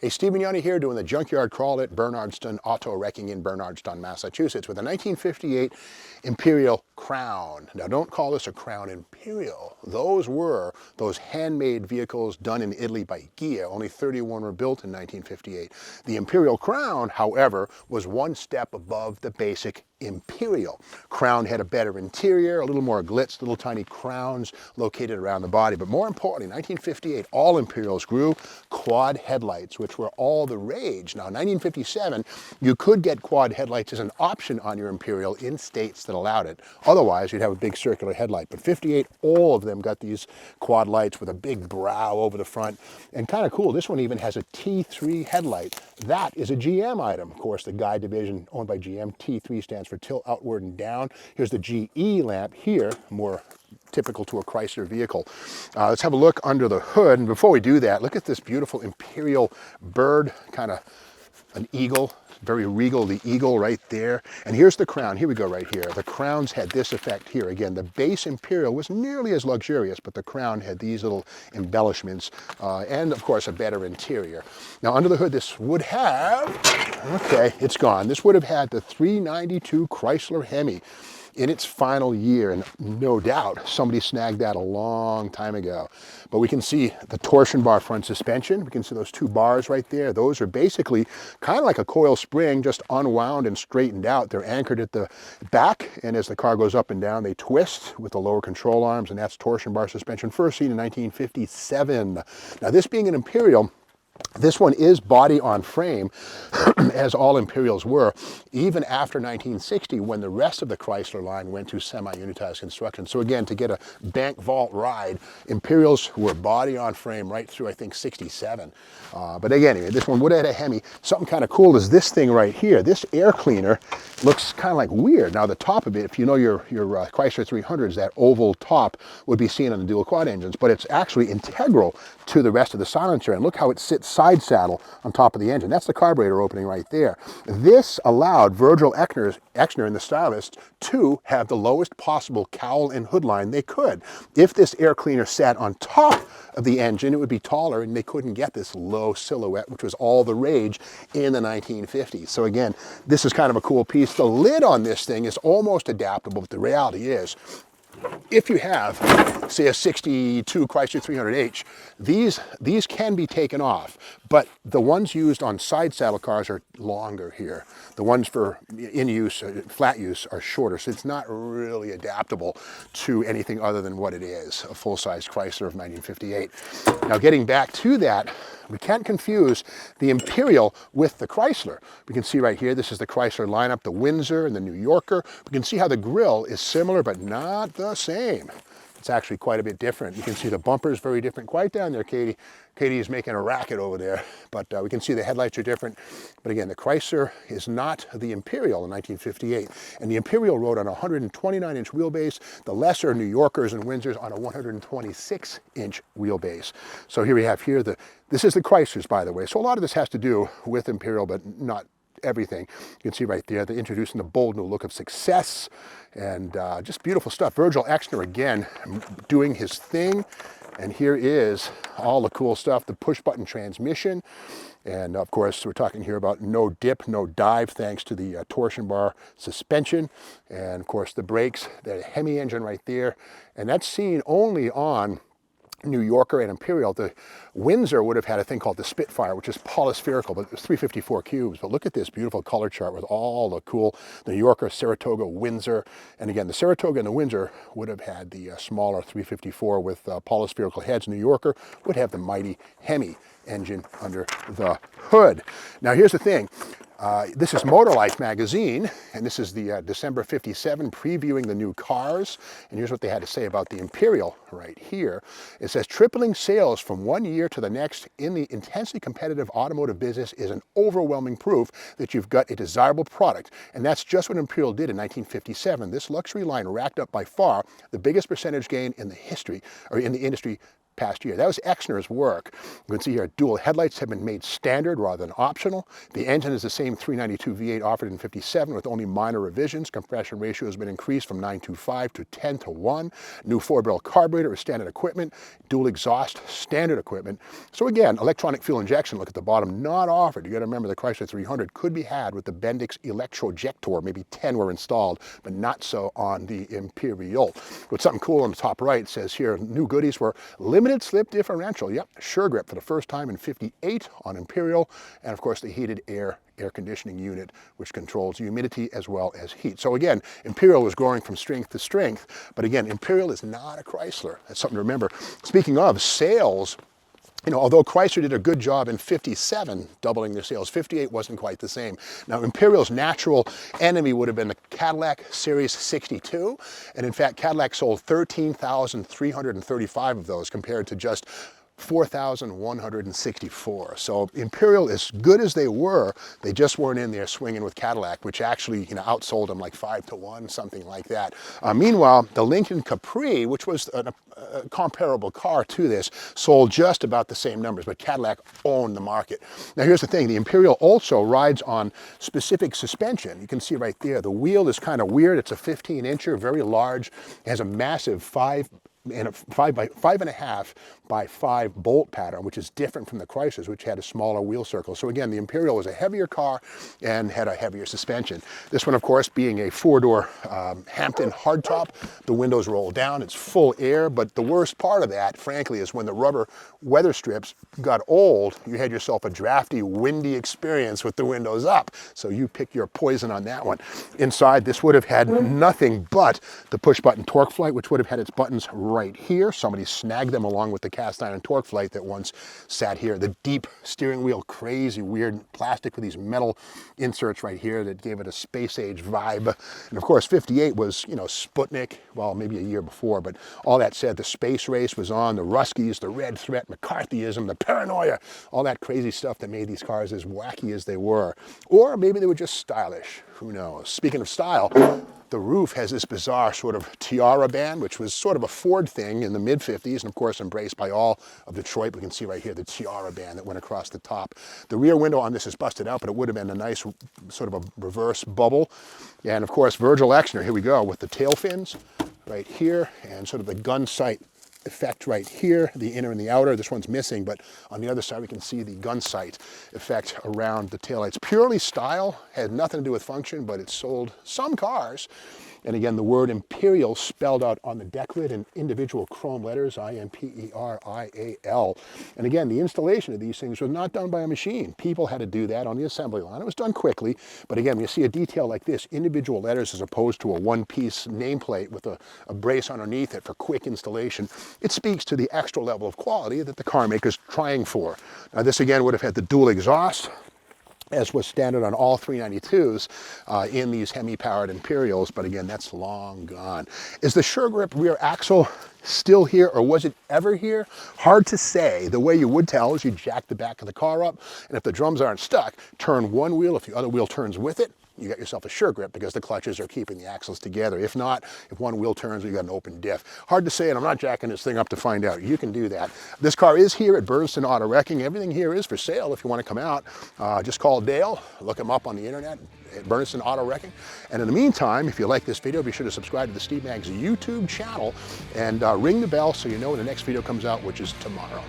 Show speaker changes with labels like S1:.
S1: Hey, Stephen Yanni here doing the junkyard crawl at Bernardston Auto Wrecking in Bernardston, Massachusetts with a 1958 Imperial Crown. Now don't call this a Crown Imperial. Those were those handmade vehicles done in Italy by Ghia. Only 31 were built in 1958. The Imperial Crown, however, was one step above the basic Imperial. Crown had a better interior, a little more glitz, little tiny crowns located around the body. But more importantly, 1958, all Imperials grew quad headlights, which were all the rage. Now, 1957, you could get quad headlights as an option on your Imperial in states that allowed it. Otherwise, you'd have a big circular headlight. But 58, all of them got these quad lights with a big brow over the front. And kind of cool, this one even has a T3 headlight. That is a GM item. Of course, the Guide division owned by GM, T3 stands for tilt outward and down. Here's the GE lamp here, more typical to a Chrysler vehicle. Let's have a look under the hood. And before we do that, look at this beautiful Imperial bird, kind of an eagle, very regal, the eagle right there. And here's the crown. Here we go right here. The crowns had this effect here. Again, the base Imperial was nearly as luxurious, but the crown had these little embellishments and, of course, a better interior. Now, under the hood, this would have, okay, it's gone. This would have had the 392 Chrysler Hemi in its final year, and no doubt somebody snagged that a long time ago. But we can see the torsion bar front suspension. We can see those two bars right there. Those are basically kind of like a coil spring, just unwound and straightened out. They're anchored at the back, and as the car goes up and down, they twist with the lower control arms, and that's torsion bar suspension, first seen in 1957. Now, this being an Imperial, this one is body on frame, as all Imperials were, even after 1960 when the rest of the Chrysler line went to semi-unitized construction. So again, to get a bank vault ride, Imperials were body on frame right through, I think, 67. But again, anyway, this one would have had a Hemi. Something kind of cool is this thing right here. This air cleaner looks kind of like weird. Now the top of it, if you know your Chrysler 300s, that oval top would be seen on the dual quad engines, but it's actually integral to the rest of the silencer. And look how it sits side saddle on top of the engine. That's the carburetor opening right there. This allowed Virgil Exner and the stylist to have the lowest possible cowl and hood line they could. If this air cleaner sat on top of the engine, it would be taller, and they couldn't get this low silhouette, which was all the rage in the 1950s. So again, this is kind of a cool piece. The lid on this thing is almost adaptable, but the reality is, if you have, say, a 62 Chrysler 300H, these can be taken off, but the ones used on side saddle cars are longer here. The ones for in use, flat use, are shorter, so it's not really adaptable to anything other than what it is, a full-size Chrysler of 1958. Now, getting back to that, we can't confuse the Imperial with the Chrysler. We can see right here, this is the Chrysler lineup, the Windsor and the New Yorker. We can see how the grille is similar, but not the same. It's actually quite a bit different. You can see the bumper is very different. Quiet down there, Katie. Katie is making a racket over there, but we can see the headlights are different. But again, the Chrysler is not the Imperial in 1958. And the Imperial rode on a 129-inch wheelbase, the lesser New Yorkers and Windsors on a 126-inch wheelbase. So here we have here, this is the Chryslers, by the way. So a lot of this has to do with Imperial, but not everything. You can see right there, they're introducing the bold new look of success, and just beautiful stuff. Virgil Exner, again, doing his thing. And here is all the cool stuff, the push-button transmission. And of course, we're talking here about no dip, no dive, thanks to the torsion bar suspension. And of course, the brakes, the Hemi engine right there. And that's seen only on New Yorker and Imperial. The Windsor would have had a thing called the Spitfire, which is polyspherical, but it was 354 cubes. But look at this beautiful color chart with all the cool New Yorker, Saratoga, Windsor. And again, the Saratoga and the Windsor would have had the smaller 354 with polyspherical heads. New Yorker would have the mighty Hemi engine under the hood. Now, here's the thing. This is Motor Life magazine, and this is the December 57 previewing the new cars. And here's what they had to say about the Imperial right here. It says, tripling sales from one year to the next in the intensely competitive automotive business is an overwhelming proof that you've got a desirable product. And that's just what Imperial did in 1957. This luxury line racked up by far the biggest percentage gain in the history, or in the industry, past year. That was Exner's work. You can see here dual headlights have been made standard rather than optional. The engine is the same 392 V8 offered in 57 with only minor revisions. Compression ratio has been increased from 9.25 to 10:1. New 4-barrel carburetor is standard equipment. Dual exhaust, standard equipment. So again, electronic fuel injection, look at the bottom, not offered. You got to remember the Chrysler 300 could be had with the Bendix Electrojector. Maybe 10 were installed, but not so on the Imperial. With something cool on the top right, it says here, new goodies were limited slip differential. Yep, sure grip for the first time in 58 on Imperial. And of course, the heated air conditioning unit, which controls humidity as well as heat. So again, Imperial was growing from strength to strength, but again, Imperial is not a Chrysler. That's something to remember. Speaking of sales, you know, although Chrysler did a good job in 57 doubling their sales, 58 wasn't quite the same. Now, Imperial's natural enemy would have been the Cadillac Series 62, and in fact, Cadillac sold 13,335 of those compared to just 4,164. So Imperial, as good as they were, they just weren't in there swinging with Cadillac, which actually, you know, outsold them like 5-1, something like that. Meanwhile, the Lincoln Capri, which was a comparable car to this, sold just about the same numbers, but Cadillac owned the market. Now here's the thing, the Imperial also rides on specific suspension. You can see right there, the wheel is kind of weird. It's a 15-incher, very large. It has a massive 5.5 by 5 bolt pattern, which is different from the Chryslers, which had a smaller wheel circle. So again, the Imperial was a heavier car and had a heavier suspension. This one, of course, being a 4-door Hampton hardtop, the windows roll down, it's full air, but the worst part of that, frankly, is when the rubber weather strips got old, you had yourself a drafty, windy experience with the windows up. So you pick your poison on that one. Inside, this would have had nothing but the push-button torque flight, which would have had its buttons right here. Somebody snagged them along with the cast iron torque flight that once sat here. The deep steering wheel, crazy weird plastic with these metal inserts right here that gave it a space age vibe. And of course 58 was, you know, Sputnik, well, maybe a year before, but all that said, the space race was on, the Ruskies, the Red Threat, McCarthyism, the paranoia, all that crazy stuff that made these cars as wacky as they were. Or maybe they were just stylish, who knows. Speaking of style, the roof has this bizarre sort of tiara band, which was sort of a Ford thing in the mid-50s, and of course embraced by all of Detroit. We can see right here the tiara band that went across the top. The rear window on this is busted out, but it would have been a nice sort of a reverse bubble. And of course, Virgil Exner, here we go, with the tail fins right here, and sort of the gun sight effect right here, the inner and the outer. This one's missing, but on the other side we can see the gun sight effect around the taillights. Purely style, had nothing to do with function, but it sold some cars. And again, the word Imperial spelled out on the deck lid in individual chrome letters, I-M-P-E-R-I-A-L. And again, the installation of these things was not done by a machine. People had to do that on the assembly line. It was done quickly, but again, when you see a detail like this, individual letters as opposed to a one-piece nameplate with a brace underneath it for quick installation, it speaks to the extra level of quality that the car maker's trying for. Now this again would have had the dual exhaust, as was standard on all 392s in these Hemi-powered Imperials, but again, that's long gone. Is the sure grip rear axle still here, or was it ever here? Hard to say. The way you would tell is you jack the back of the car up, and if the drums aren't stuck, turn one wheel. If the other wheel turns with it, you got yourself a sure grip because the clutches are keeping the axles together. If not, if one wheel turns, you got an open diff. Hard to say, and I'm not jacking this thing up to find out. You can do that. This car is here at Bernston Auto Wrecking. Everything here is for sale if you want to come out. Just call Dale, look him up on the internet at Bernston Auto Wrecking. And in the meantime, if you like this video, be sure to subscribe to the Steve Maggs YouTube channel and ring the bell so you know when the next video comes out, which is tomorrow.